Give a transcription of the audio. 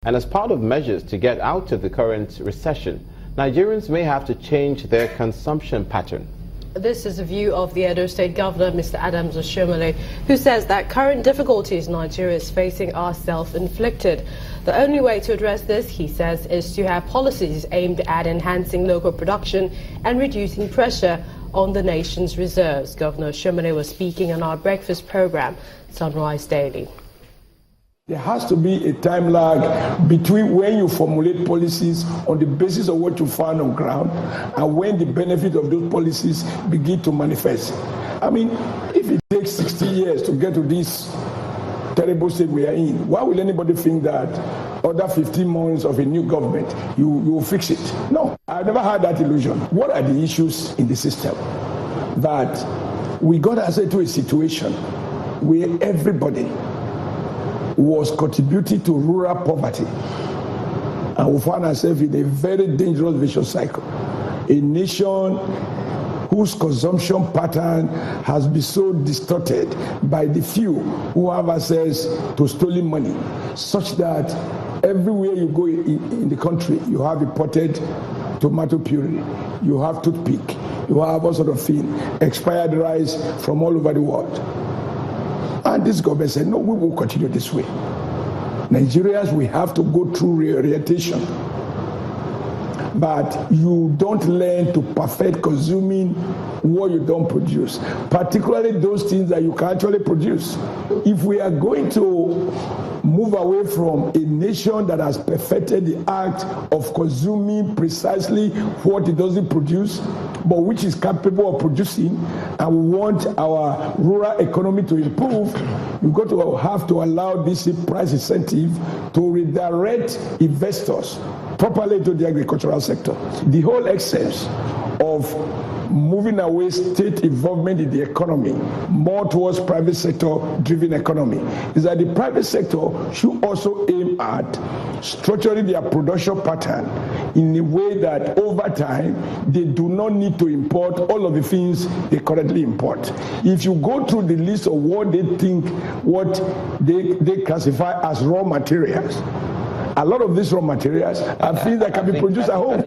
And as part of measures to get out of the current recession, Nigerians may have to change their consumption pattern. This is the view of the Edo State Governor, Mr. Oshiomhole, who says that current difficulties Nigeria is facing are self-inflicted. The only way to address this, he says, is to have policies aimed at enhancing local production and reducing pressure on the nation's reserves. Governor Oshiomhole was speaking on our breakfast program, Sunrise Daily. There has to be a time lag between when you formulate policies on the basis of what you find on ground and when the benefit of those policies begin to manifest. I mean, if it takes 60 years to get to this terrible state we are in, why will anybody think that other 15 months of a new government, you will fix it? No, I've never had that illusion. What are the issues in the system? That we got ourselves to a situation where everybody was contributing to rural poverty, and we found ourselves in a very dangerous vicious cycle. A nation whose consumption pattern has been so distorted by the few who have access to stolen money, such that everywhere you go in the country, you have imported tomato puree, you have toothpick, you have all sort of thing, expired rice from all over the world. And this government said, no, we will continue this way. Nigerians, we have to go through reorientation. But you don't learn to perfect consuming what you don't produce, particularly those things that you can actually produce. If we are going to move away from a nation that has perfected the act of consuming precisely what it doesn't produce, but which is capable of producing, and we want our rural economy to improve, you've got to have to allow this price incentive to redirect investors properly to the agricultural sector. The whole essence of moving away state involvement in the economy more towards private sector driven economy is that the private sector should also aim at structuring their production pattern in a way that over time they do not need to import all of the things they currently import. If you go through the list of what they think, what they classify as raw materials, a lot of these raw materials are things that can be produced at home.